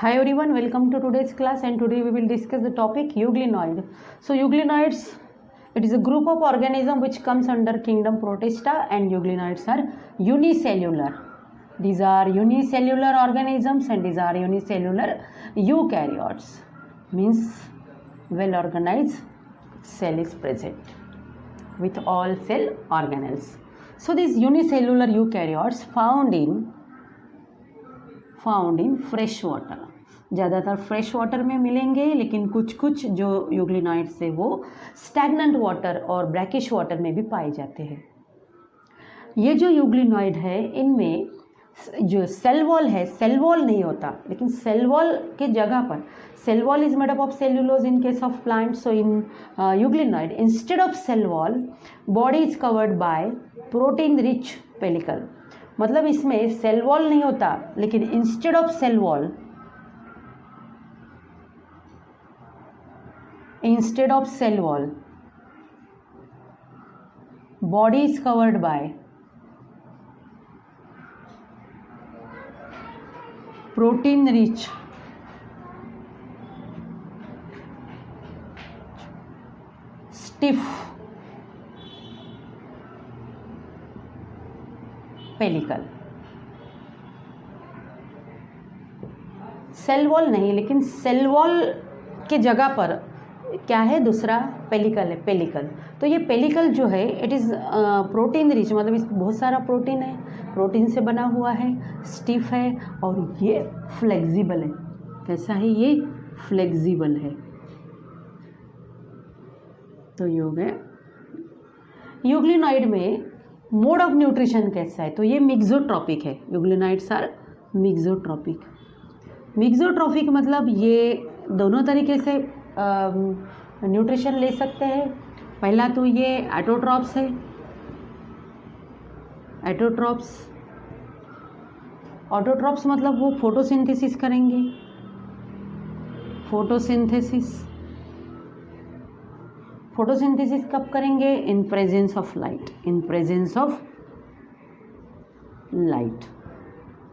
Hi everyone, welcome to today's class, and today we will discuss the topic euglenoid. So euglenoids, it is a group of organism which comes under kingdom Protista, and euglenoids are unicellular. These are unicellular organisms and these are unicellular eukaryotes, means well organized cell is present with all cell organelles. So these unicellular eukaryotes found in fresh water, ज़्यादातर fresh water में मिलेंगे, लेकिन कुछ कुछ जो euglenoids है वो stagnant water और ब्रैकिश वाटर में भी पाए जाते हैं. ये जो यूग्लिनॉइड है इनमें जो सेल वॉल है, सेल वॉल नहीं होता, लेकिन सेल वॉल के जगह पर cell wall is made up of cellulose in case of plant. So in euglenoid instead of cell wall body is covered by protein rich pellicle. मतलब इसमें cell wall नहीं होता, लेकिन instead of cell wall body is covered by protein rich stiff pellicle. Cell wall नहीं, लेकिन cell wall के जगह पर क्या है, दूसरा पेलिकल है, पेलिकल. तो ये पेलिकल जो है इट इज़ प्रोटीन रिच, मतलब इस बहुत सारा प्रोटीन है, प्रोटीन से बना हुआ है, स्टिफ है और ये फ्लेक्सिबल है. कैसा है, ये फ्लेक्सिबल है. तो ये हो गया. यूग्लिनॉइड में मोड ऑफ न्यूट्रिशन कैसा है, तो ये मिक्सोट्रॉपिक है. Euglenoids are mixotrophic. मिक्सोट्रॉपिक मतलब ये दोनों तरीके से न्यूट्रिशन ले सकते हैं. पहला तो ये एटोट्रॉप्स है. ऑटोट्रॉप्स मतलब वो फोटोसिंथेसिस करेंगे. फोटोसिंथेसिस कब करेंगे, इन प्रेजेंस ऑफ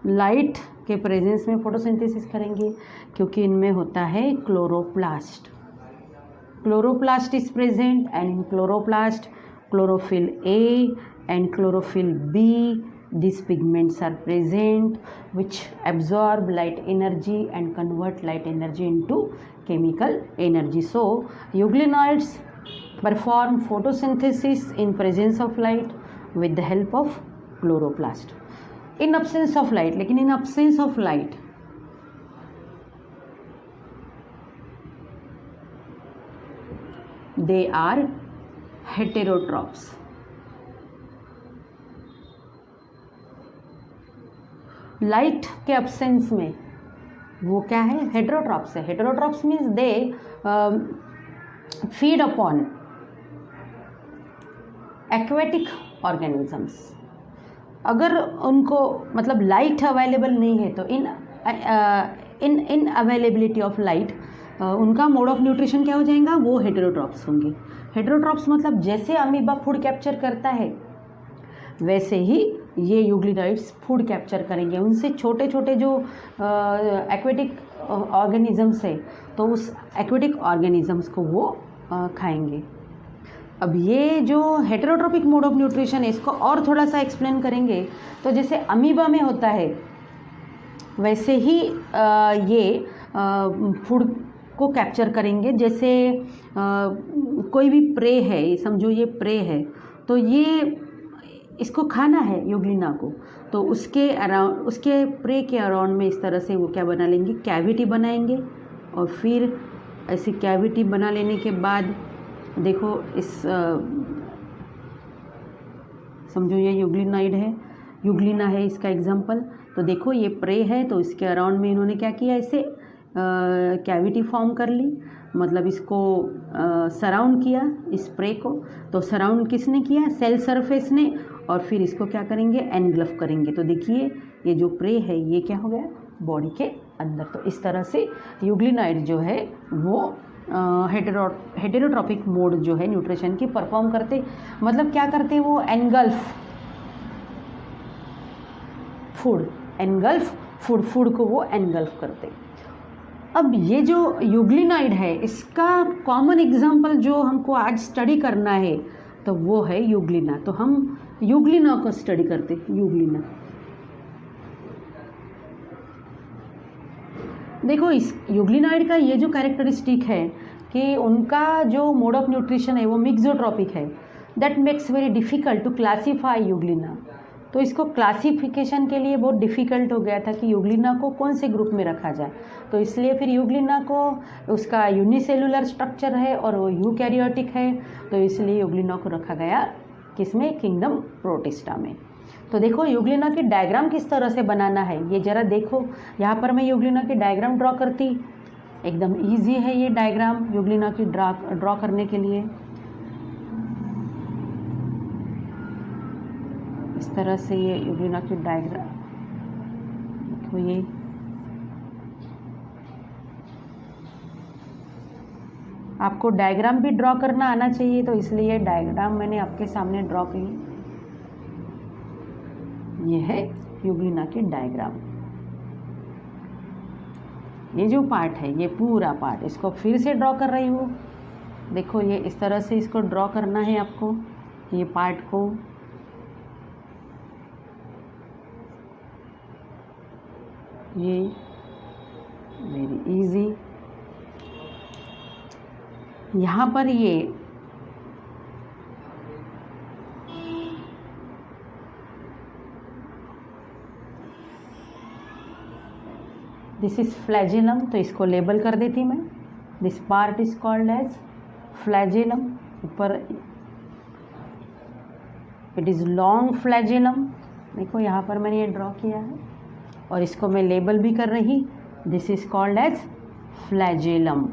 लाइट के प्रेजेंस में फोटोसिंथेसिस करेंगे, क्योंकि इनमें होता है chloroplast is present, and in chloroplast chlorophyll a and chlorophyll b, these pigments are present which absorb light energy and convert light energy into chemical energy. So euglenoids perform photosynthesis in presence of light with the help of chloroplast. In absence of light, लेकिन in absence of light they are heterotrophs. Light के absence में वो क्या है, heterotrophs है. Heterotrophs means they feed upon aquatic organisms. अगर उनको मतलब लाइट अवेलेबल नहीं है तो इन अवेलेबिलिटी ऑफ लाइट उनका मोड ऑफ न्यूट्रिशन क्या हो जाएगा, वो हेटेरोट्रॉप्स होंगे. हेटेरोट्रॉप्स मतलब जैसे अमीबा फूड कैप्चर करता है वैसे ही ये यूग्लिनॉइड्स फूड कैप्चर करेंगे. उनसे छोटे छोटे जो एक्वेटिक ऑर्गेनिजम्स है तो उस एक्वेटिक ऑर्गेनिजम्स को वो खाएंगे. अब ये जो हेटेरोट्रॉपिक मोड ऑफ न्यूट्रिशन है इसको और थोड़ा सा एक्सप्लेन करेंगे. तो जैसे अमीबा में होता है वैसे ही ये फूड को कैप्चर करेंगे. जैसे कोई भी प्रे है, समझो ये प्रे है, तो ये इसको खाना है यूग्लिना को, तो उसके प्रे के अराउंड में इस तरह से वो क्या बना लेंगे, कैविटी बनाएंगे. और फिर ऐसी कैविटी बना लेने के बाद देखो इस समझो ये यूग्लिना है इसका एग्जाम्पल. तो देखो ये प्रे है, तो इसके अराउंड में इन्होंने क्या किया, ऐसे कैविटी फॉर्म कर ली, मतलब इसको सराउंड किया इस प्रे को. तो सराउंड किसने किया, सेल सरफेस ने, और फिर इसको क्या करेंगे, एनग्लफ करेंगे. तो देखिए ये जो प्रे है ये क्या हो गया, बॉडी के अंदर. तो इस तरह से यूग्लिनॉइड जो है वो हेटेरोट्रॉपिक मोड जो है न्यूट्रिशन की परफॉर्म करते. मतलब क्या करते, वो एनगल्फ फूड को वो एनगल्फ करते. अब ये जो यूग्लिनाइड है इसका कॉमन एग्जाम्पल जो हमको आज स्टडी करना है तो वो है यूग्लिना। तो हम यूग्लिना को स्टडी करते हैं। यूग्लिना देखो, इस यूग्लिनाइड का ये जो कैरेक्टरिस्टिक है कि उनका जो मोड ऑफ न्यूट्रिशन है वो मिक्सोट्रॉपिक है। That makes very difficult to classify euglena. तो इसको क्लासिफिकेशन के लिए बहुत डिफ़िकल्ट हो गया था कि यूग्लिना को कौन से ग्रुप में रखा जाए। तो इसलिए फिर यूग्लिना को, उसका यूनिसेलुलर स्ट्रक्चर है और वो यूकैरियोटिक है, तो इसलिए यूग्लिना को रखा गया किसमें, किंगडम प्रोटिस्टा में। तो देखो यूग्लिना की डायग्राम किस तरह से बनाना है ये ज़रा देखो। यहाँ पर मैं यूग्लिना की डायग्राम ड्रॉ करती, एकदम ईजी है ये डायग्राम यूग्लिना की ड्रॉ करने के लिए। इस तरह से ये यूग्लिना की डायग्राम देखो। ये आपको डायग्राम भी ड्रॉ करना आना चाहिए, तो इसलिए डायग्राम मैंने आपके सामने ड्रॉ की। ये है यूग्लिना की डायग्राम। ये जो पार्ट है, ये पूरा पार्ट, इसको फिर से ड्रॉ कर रही हूँ। देखो ये इस तरह से इसको ड्रॉ करना है आपको, ये पार्ट को। ये वेरी इजी। यहाँ पर ये दिस इज फ्लैजेलम, तो इसको लेबल कर देती मैं। This part is called as flagellum. ऊपर इट इज़ लॉन्ग फ्लैजेलम। देखो यहाँ पर मैंने ये ड्रॉ किया है और इसको मैं लेबल भी कर रही। This is called as flagellum.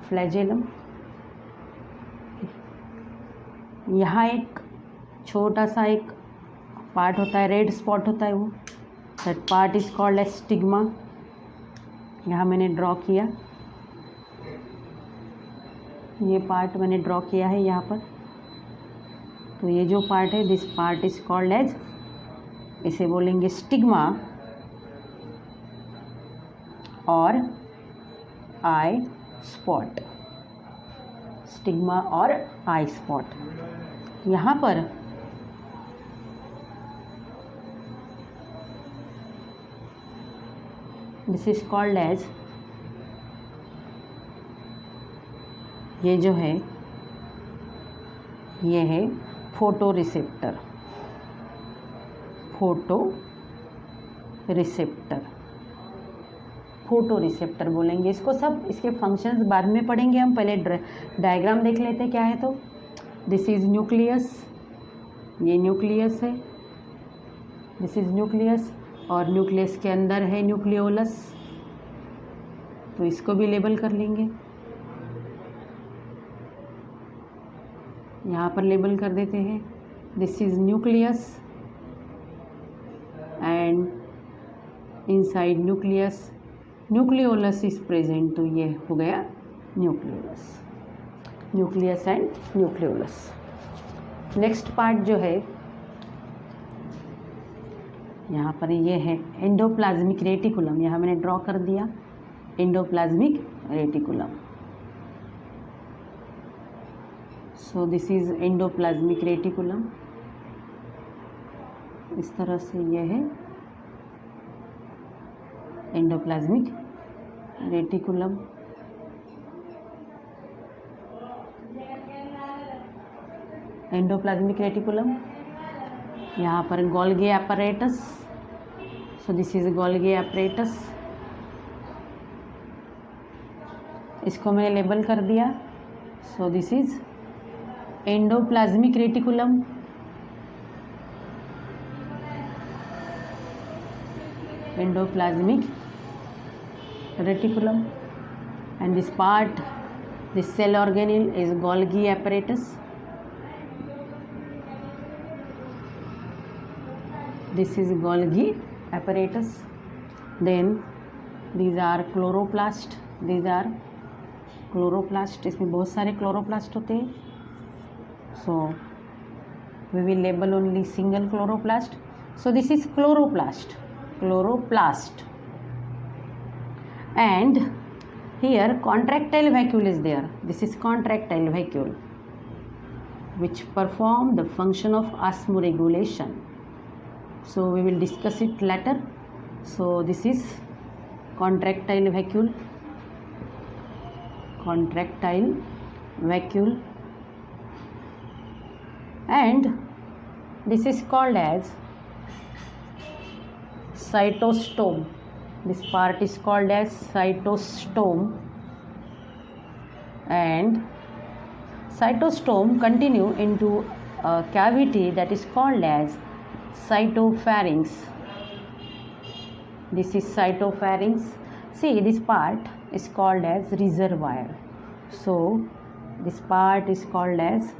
Flagellum. यहाँ एक छोटा सा एक पार्ट होता है, रेड स्पॉट होता है, वो that part is called as stigma. यहाँ मैंने ड्रॉ किया, ये पार्ट मैंने ड्रॉ किया है यहाँ पर। तो ये जो पार्ट है, this part is called as, इसे बोलेंगे स्टिग्मा और आई स्पॉट। स्टिग्मा और आई स्पॉट। यहाँ पर दिस इज कॉल्ड एज, ये जो है ये है photo receptor. Photo receptor, photo receptor बोलेंगे इसको। सब इसके फंक्शंस बाद में पढ़ेंगे हम, पहले डायग्राम देख लेते क्या है। तो दिस इज न्यूक्लियस, ये न्यूक्लियस है, दिस इज न्यूक्लियस, और न्यूक्लियस के अंदर है न्यूक्लियोलस। तो इसको भी लेबल कर लेंगे, यहाँ पर लेबल कर देते हैं। This is nucleus and inside nucleus nucleolus is present. तो ये हो गया nucleolus, nucleus and nucleolus. Next part जो है यहाँ पर ये है एंडोप्लाज्मिक रेटिकुलम। यहाँ मैंने ड्रॉ कर दिया endoplasmic reticulum. So this is endoplasmic reticulum. इस तरह से ये है एंडोप्लाज्मिक रेटिकुलम। एंडोप्लाज्मिक रेटिकुलम, यहाँ पर Golgi apparatus। So this is Golgi apparatus। इसको मैंने लेबल कर दिया। So this is endoplasmic reticulum. Endoplasmic reticulum and this part, this cell organelle is Golgi apparatus. This is Golgi apparatus. Then these are chloroplast. These are chloroplast. इसमें बहुत सारे chloroplast होते हैं. So we will label only single chloroplast. So this is chloroplast. chloroplast. And here contractile vacuole is there. This is contractile vacuole which perform the function of osmoregulation. So we will discuss it later. So this is contractile vacuole, and this is called as cytostome. This part is called as cytostome, and cytostome continue into a cavity that is called as cytopharynx. This is cytopharynx. See, this part is called as reservoir. So this part is called as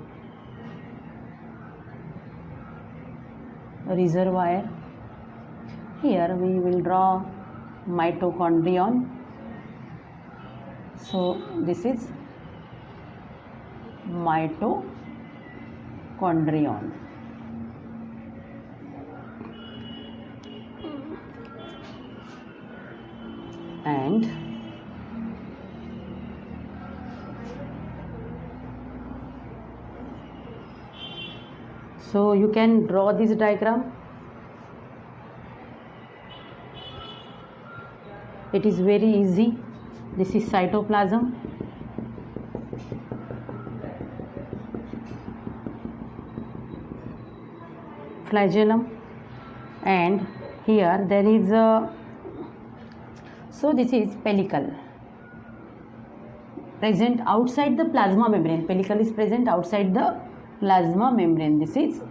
reservoir. Here we will draw mitochondrion. So this is mitochondrion. And so you can draw this diagram. It is very easy. This is cytoplasm. Flagellum, and here there is a, so this is pellicle present outside the plasma membrane. Pellicle is present outside the plasma membrane. This is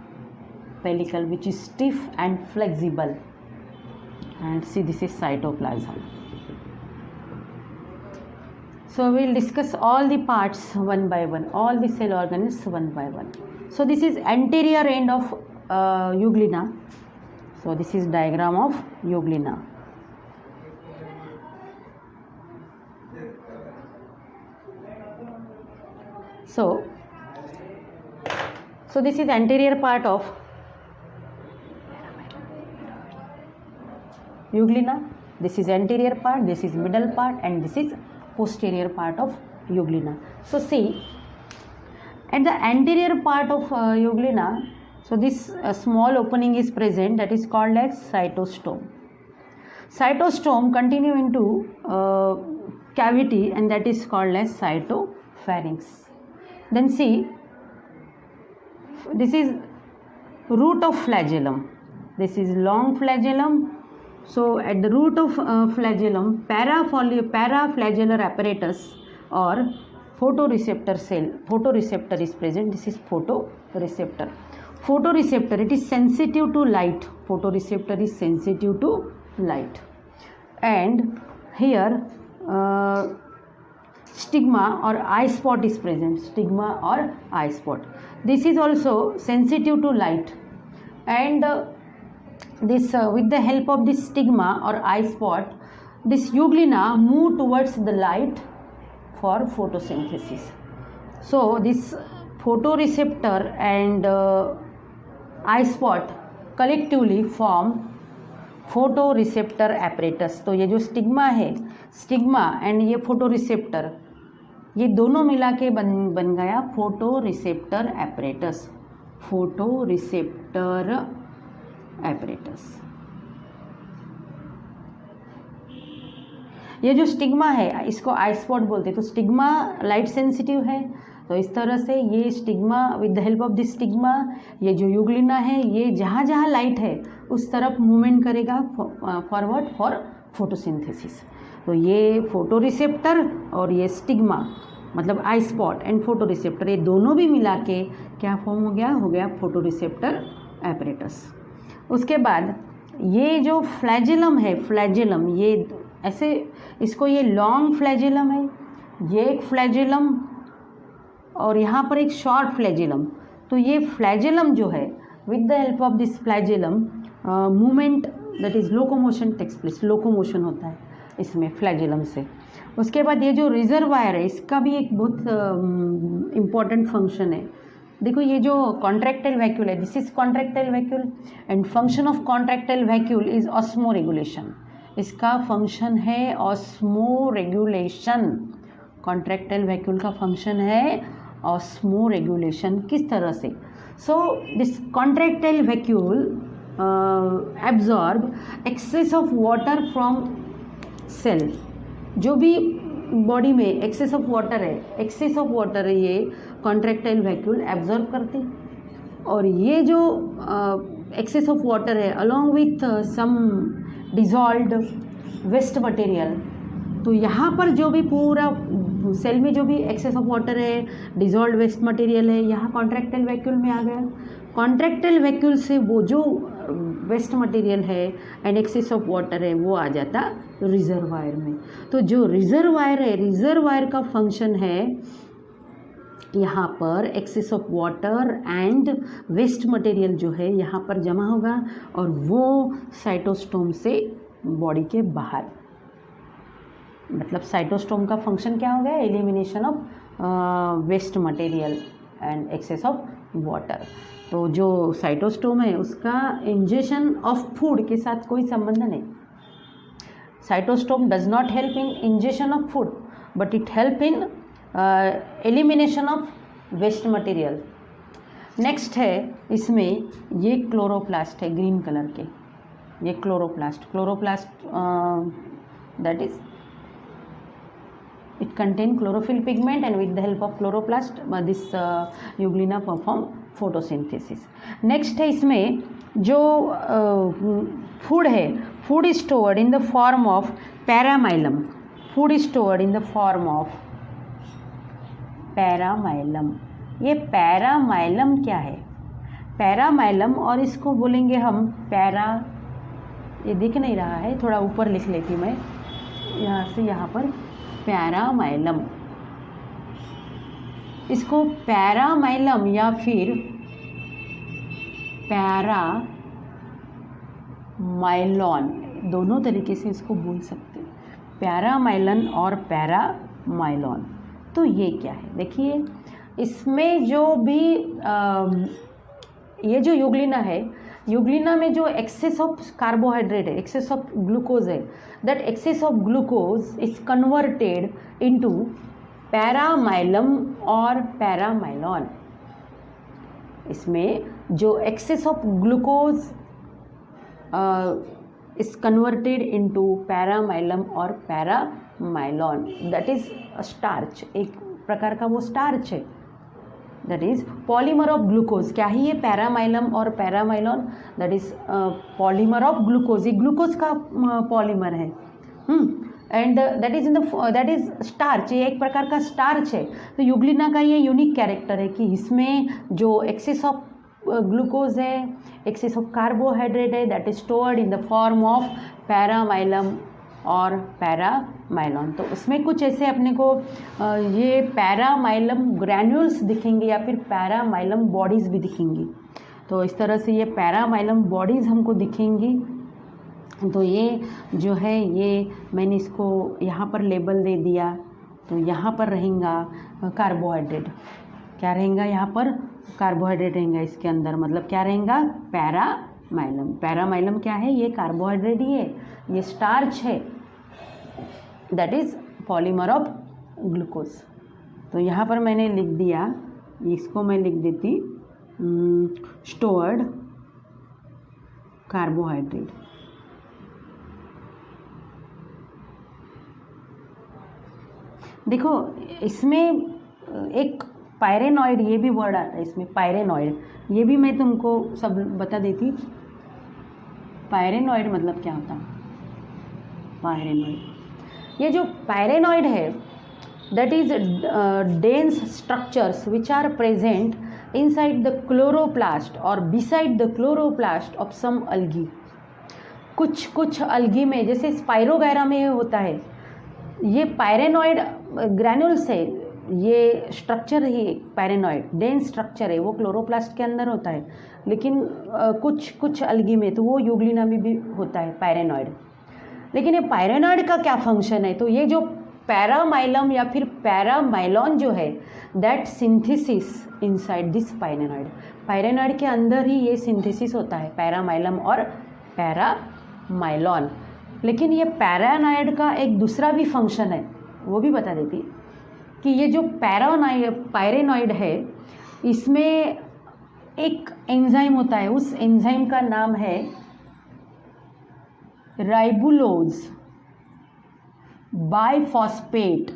pellicle which is stiff and flexible, and see, this is cytoplasm. So we will discuss all the parts one by one, all the cell organs one by one. So this is anterior end of euglena. So this is diagram of euglena. So this is anterior part of euglena. This is anterior part, this is middle part, and this is posterior part of euglena. So see, at the anterior part of euglena, so this small opening is present, that is called as cytostome. Cytostome continue into cavity, and that is called as cytopharynx. Then see, this is root of flagellum. This is long flagellum. So at the root of flagellum, paraflagellar apparatus or photoreceptor cell, photoreceptor is present. This is photoreceptor. Photoreceptor, it is sensitive to light. Photoreceptor is sensitive to light. And here stigma or eye spot is present. Stigma or eye spot. This is also sensitive to light, and this with the help of this stigma or eye spot, this euglena move towards the light for photosynthesis. So this photoreceptor and eye spot collectively form photoreceptor apparatus. तो ये जो stigma है, stigma and ये photoreceptor, ये दोनों मिला के बन गया फोटोरिसेप्टर एपरेटस. Photoreceptor apparatus. ये जो स्टिग्मा है इसको आई स्पॉट बोलते हैं. तो स्टिग्मा लाइट सेंसिटिव है, तो इस तरह से ये stigma, with the help of this stigma, ये जो यूग्लिना है ये जहाँ जहाँ लाइट है उस तरफ मूवमेंट करेगा फॉरवर्ड फॉर फोटोसिंथेसिस. तो ये फोटोरिसेप्टर और ये स्टिग्मा मतलब आई स्पॉट एंड फोटोरिसेप्टर, ये दोनों भी मिला के क्या फॉर्म हो गया फोटोरिसेप्टर एपरेटस. उसके बाद ये जो फ्लैजेलम है, फ्लैजेलम ये ऐसे, इसको ये लॉन्ग फ्लैजेलम है, ये एक फ्लैजेलम और यहाँ पर एक शॉर्ट फ्लैजेलम. तो ये फ्लैजेलम जो है, with the help of this flagellum movement that is locomotion takes place, locomotion होता है इसमें फ्लैजेलम से. उसके बाद ये जो रिजर्वायर है इसका भी एक बहुत इम्पॉर्टेंट फंक्शन है. देखो ये जो कॉन्ट्रैक्टाइल वैक्यूल है, this is contractile vacuole and function of contractile vacuole is osmoregulation. इसका फंक्शन है ऑस्मो रेगुलेशन। कॉन्ट्रैक्टाइल वैक्यूल का फंक्शन है ऑस्मो रेगुलेशन। किस तरह से? So this contractile vacuole absorb excess of water from cell. जो भी बॉडी में एक्सेस ऑफ वाटर है ये कॉन्ट्रैक्टाइल वैक्यूल एब्जॉर्ब करते। और ये जो एक्सेस ऑफ वाटर है along with some dissolved waste material, तो यहाँ पर जो भी पूरा सेल में जो भी एक्सेस ऑफ वाटर है, डिजॉल्व्ड वेस्ट मटेरियल है, यहाँ कॉन्ट्रैक्टाइल वैक्यूल में आ गया। कॉन्ट्रैक्टाइल वैक्यूल से वो जो वेस्ट मटेरियल है एंड एक्सेस ऑफ वाटर है वो आ जाता रिजर्वायर में। तो जो रिजर्वायर है, रिजर्वायर का फंक्शन है यहाँ पर excess of water and waste material जो है यहाँ पर जमा होगा और वो साइटोस्टोम से बॉडी के बाहर, मतलब साइटोस्टोम का फंक्शन क्या हो गया? Elimination of waste material and excess of water. तो जो साइटोस्टोम है उसका इंजेशन ऑफ फूड के साथ कोई संबंध नहीं। Cytostome does not help in ingestion of food but it help in elimination of waste material. Next है इसमें ये क्लोरोप्लास्ट है ग्रीन कलर के, ये chloroplast that is it contain chlorophyll pigment and with the help of chloroplast this euglena perform photosynthesis. Next है इसमें जो food है, food is stored in the form of paramylum. Food is stored in the form of paramylum. ये paramylum क्या है? पैरामाइलम, और इसको बोलेंगे हम पैरा, ये दिख नहीं रहा है, थोड़ा ऊपर लिख लेती मैं, यहाँ से यहाँ पर पैरामाइलम। इसको पैरामाइलम या फिर पैरामाइलॉन दोनों तरीके से इसको बोल सकते हैं, पैरामाइलन और पैरामाइलॉन। तो ये क्या है? देखिए इसमें जो भी ये जो यूग्लिना है, यूग्लिना में जो एक्सेस ऑफ कार्बोहाइड्रेट है, एक्सेस ऑफ ग्लूकोज है, that excess of glucose is converted into paramylum और पैरामाइलॉन। इसमें जो excess of glucose is converted into paramylum और पैरामाइलॉन, दैट इज स्टार्च, एक प्रकार का वो स्टार्च है, that is polymer of glucose. क्या है ये? पैरामाइलम और paramylon, that is polymer of glucose. ये ग्लूकोज का पॉलीमर है एंड दैट इज स्टार्च, ये एक प्रकार का स्टार्च है। तो यूग्लिना का ये यूनिक कैरेक्टर है कि इसमें जो एक्सेस ऑफ ग्लूकोज है, एक्सेस ऑफ कार्बोहाइड्रेट है, that is stored in the form of paramylum और पैरामाइलॉन। तो उसमें कुछ ऐसे अपने को ये पैरामाइलम ग्रैन्यूल्स दिखेंगे या फिर पैरामाइलम बॉडीज़ भी दिखेंगी। तो इस तरह से ये पैरामाइलम बॉडीज़ हमको दिखेंगी। तो ये जो है ये मैंने इसको यहाँ पर लेबल दे दिया। तो यहाँ पर रहेगा कार्बोहाइड्रेट, क्या रहेगा? यहाँ पर कार्बोहाइड्रेट रहेगा इसके अंदर, मतलब क्या रहेगा? पैरामाइलम। पैरामाइलम क्या है? ये कार्बोहाइड्रेट ही है, ये स्टार्च है, that is polymer of glucose. तो यहाँ पर मैंने लिख दिया, इसको मैं लिख देती स्टोर्ड कार्बोहाइड्रेट। देखो इसमें एक पायरेनॉइड, ये भी वर्ड आता है इसमें, पायरेनॉइड, ये भी मैं तुमको सब बता देती। पायरेनॉइड मतलब क्या होता है? पायरेनॉइड, ये जो पायरेनॉइड है that is dense structures which are present inside the chloroplast और beside the chloroplast of some algae. कुछ अल्गी में, जैसे स्पाइरोगायरा में होता है, ये पायरेनॉइड ग्रैन्यूल्स है, ये स्ट्रक्चर ही पायरेनॉइड डेंस स्ट्रक्चर है, वो क्लोरोप्लास्ट के अंदर होता है, लेकिन कुछ अल्गी में, तो वो यूग्लिना में भी होता है पायरेनॉइड। लेकिन ये पायरेनॉइड का क्या फंक्शन है? तो ये जो पैरामाइलम या फिर पैरामाइलॉन जो है दैट सिंथेसिस इनसाइड दिस पायरेनॉइड, पायरेनॉइड के अंदर ही ये सिंथेसिस होता है, पैरामाइलम और पैरामाइलॉन। लेकिन ये पैरानॉइड का एक दूसरा भी फंक्शन है, वो भी बता देती कि ये जो पायरेनॉइड है इसमें एक एंजाइम होता है, उस एंजाइम का नाम है ribulose biphosphate,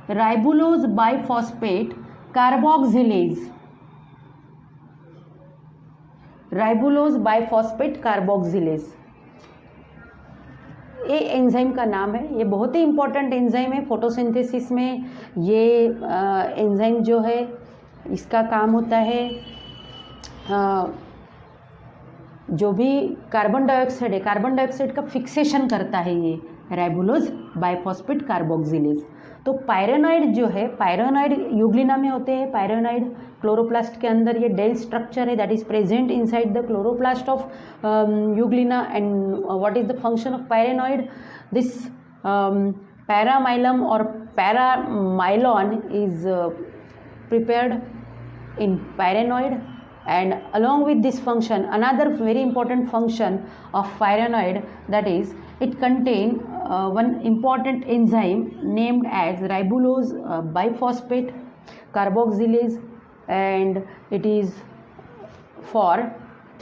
ribulose biphosphate carboxylase, ribulose biphosphate carboxylase, ये एंजाइम का नाम है। ये बहुत ही इंपॉर्टेंट एंजाइम है फोटोसिंथेसिस में। ये एंजाइम जो है इसका काम होता है जो भी कार्बन डाइऑक्साइड है, कार्बन डाइऑक्साइड का फिक्सेशन करता है ये राइबुलोज बाइफॉस्फेट कार्बोक्सिलेज। तो पायरेनॉइड जो है, पायरेनॉइड यूग्लिना में होते हैं। पायरेनॉइड क्लोरोप्लास्ट के अंदर ये डेंस स्ट्रक्चर है that is present inside the chloroplast of euglena. And what is the function of pyrenoid? This paramylum और paramylon is prepared in pyrenoid, and along with this function another very important function of pyrenoid, that is it contain one important enzyme named as ribulose biphosphate carboxylase, and it is for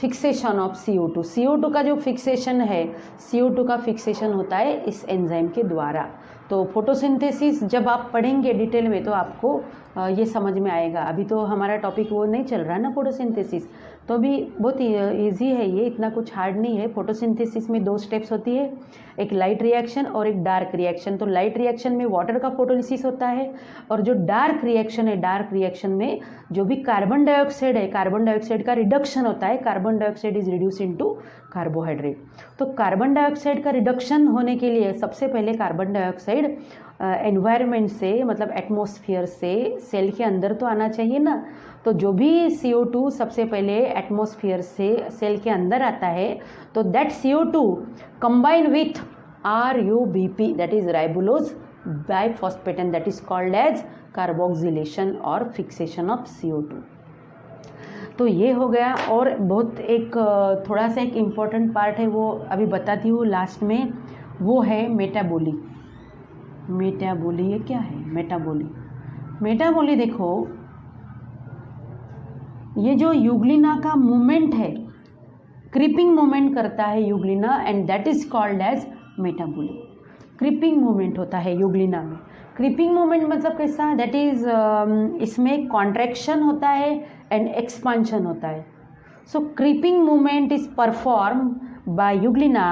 fixation of CO2। CO2 का जो fixation है, CO2 का fixation होता है इस enzyme के द्वारा। तो फोटोसिंथेसिस जब आप पढ़ेंगे डिटेल में तो आपको ये समझ में आएगा। अभी तो हमारा टॉपिक वो नहीं चल रहा है ना फोटोसिंथेसिस, तो अभी बहुत ईजी है ये, इतना कुछ हार्ड नहीं है। फोटोसिंथेसिस में 2 स्टेप्स होती है, एक लाइट रिएक्शन और एक डार्क रिएक्शन। तो लाइट रिएक्शन में वाटर का फोटोलिसिस होता है, और जो डार्क रिएक्शन है, डार्क रिएक्शन में जो भी कार्बन डाइऑक्साइड है, कार्बन डाइऑक्साइड का रिडक्शन होता है। Carbon dioxide is reduce into carbohydrate. तो कार्बन डाइऑक्साइड का रिडक्शन होने के लिए सबसे पहले कार्बन डाइऑक्साइड एनवायरनमेंट से, मतलब एटमॉस्फेयर से सेल के अंदर तो आना चाहिए ना। तो जो भी CO2 सबसे पहले एटमॉस्फेयर से सेल के अंदर आता है, तो that CO2 combine with RUBP, that is ribulose biphosphate, and that is called as carboxylation और फिक्सेशन ऑफ CO2। तो ये हो गया। और बहुत एक थोड़ा सा एक इम्पॉर्टेंट पार्ट है, वो अभी बताती हूँ लास्ट में, वो है मेटाबोली। मेटाबोली ये क्या है? मेटाबोली, मेटाबोली देखो, ये जो यूग्लिना का मूवमेंट है, क्रीपिंग मूवमेंट करता है euglena, and that is called as metaboly. Creeping movement होता है यूग्लिना में। क्रीपिंग मूवमेंट मतलब कैसा? दैट इज इसमें कॉन्ट्रैक्शन होता है एंड एक्सपांशन होता है। So creeping movement is perform by euglena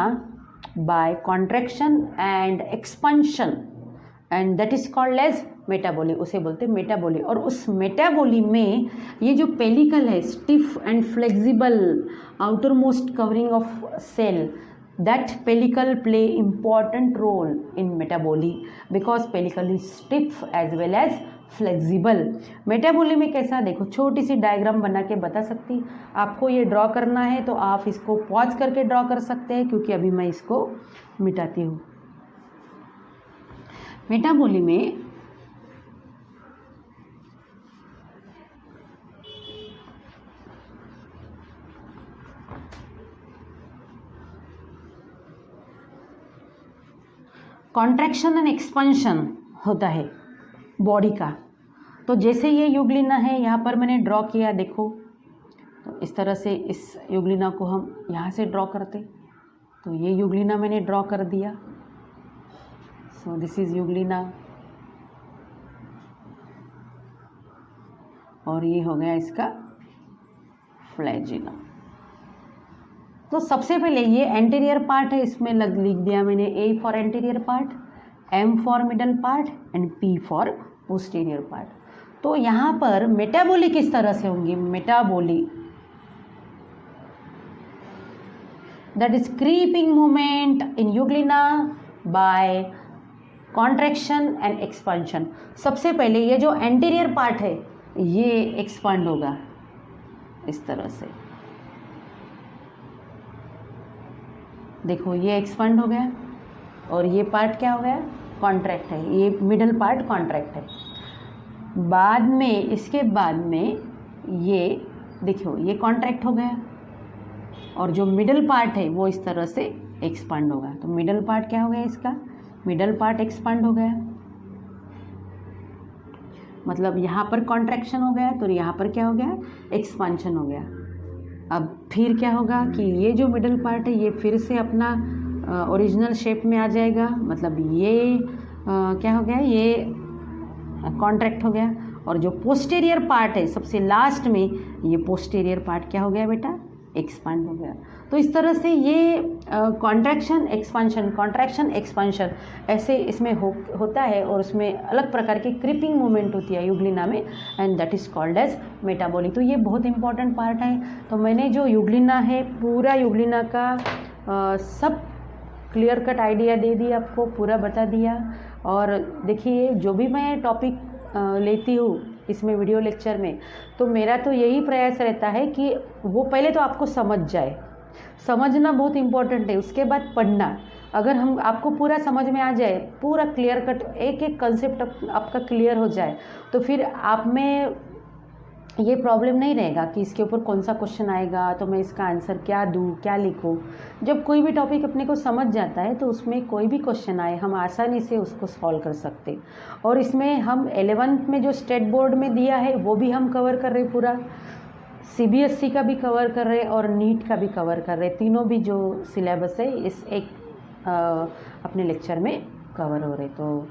by contraction and expansion, and that is called as metaboly, उसे बोलते हैं मेटाबोली। और उस मेटाबोली में ये जो पेलिकल है, stiff and flexible outermost covering of cell, that pellicle play important role in metaboly because pellicle is stiff as well as flexible। मेटाबोली में कैसा, देखो छोटी सी डायग्राम बना के बता सकती। आपको ये ड्रॉ करना है तो आप इसको पॉज करके ड्रॉ कर सकते हैं, क्योंकि अभी मैं इसको मिटाती हूँ। मेटाबोली में कॉन्ट्रैक्शन एंड एक्सपेंशन होता है बॉडी का। तो जैसे ये यूग्लिना है, यहाँ पर मैंने ड्रॉ किया, देखो तो इस तरह से इस यूग्लिना को हम यहाँ से ड्रॉ करते, तो ये यूग्लिना मैंने ड्रॉ कर दिया। सो दिस इज यूग्लिना, और ये हो गया इसका फ्लैजिला। तो सबसे पहले ये एंटीरियर पार्ट है, इसमें लिख दिया मैंने A for anterior part, M for middle part and P for posterior part. तो यहाँ पर मेटाबोली किस तरह से होंगी? Metaboly that is creeping movement in euglena by contraction and expansion. सबसे पहले ये जो एंटीरियर पार्ट है ये एक्सपांड होगा इस तरह से, देखो ये एक्सपांड हो गया। और ये पार्ट क्या हो गया, कॉन्ट्रैक्ट है, ये मिडल पार्ट कॉन्ट्रैक्ट है। बाद में, इसके बाद में ये देखो ये कॉन्ट्रैक्ट हो गया और जो मिडल पार्ट है वो इस तरह से एक्सपांड होगा। तो मिडल पार्ट क्या हो गया इसका, मिडल पार्ट एक्सपांड हो गया, मतलब यहाँ पर कॉन्ट्रैक्शन हो गया तो यहाँ पर क्या हो गया, एक्सपांशन हो गया। अब फिर क्या होगा कि ये जो मिडल पार्ट है ये फिर से अपना ओरिजिनल शेप में आ जाएगा, मतलब ये क्या हो गया, ये कॉन्ट्रैक्ट हो गया। और जो पोस्टीरियर पार्ट है सबसे लास्ट में, ये पोस्टीरियर पार्ट क्या हो गया बेटा, एक्सपांड हो गया। तो इस तरह से ये कॉन्ट्रैक्शन एक्सपांशन, कॉन्ट्रैक्शन एक्सपांशन ऐसे इसमें होता है और उसमें अलग प्रकार की क्रीपिंग मूवमेंट होती है यूग्लिना में, and that is called as metabolic. तो ये बहुत इंपॉर्टेंट पार्ट है। तो मैंने जो यूग्लिना है, पूरा यूग्लिना का सब क्लियर कट आइडिया दे दिया आपको, पूरा बता दिया। और देखिए जो भी मैं टॉपिक लेती हूँ इसमें वीडियो लेक्चर में, तो मेरा तो यही प्रयास रहता है कि वो पहले तो आपको समझ जाए, समझना बहुत इम्पोर्टेंट है, उसके बाद पढ़ना। अगर हम आपको पूरा समझ में आ जाए, पूरा क्लियर कट एक एक कंसेप्ट आपका क्लियर हो जाए, तो फिर आप में ये प्रॉब्लम नहीं रहेगा कि इसके ऊपर कौन सा क्वेश्चन आएगा तो मैं इसका आंसर क्या दूँ, क्या लिखूँ। जब कोई भी टॉपिक अपने को समझ जाता है तो उसमें कोई भी क्वेश्चन आए हम आसानी से उसको सॉल्व कर सकते। और इसमें हम 11th में जो स्टेट बोर्ड में दिया है वो भी हम कवर कर रहे, पूरा CBSE का भी कवर कर रहे और नीट का भी कवर कर रहे, तीनों भी जो सिलेबस है इस एक अपने लेक्चर में कवर हो रहे। तो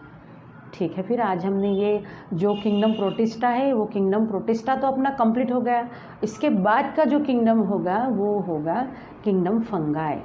ठीक है, फिर आज हमने ये जो किंगडम प्रोटिस्टा है वो किंगडम प्रोटिस्टा तो अपना कंप्लीट हो गया। इसके बाद का जो किंगडम होगा वो होगा किंगडम फंगाई।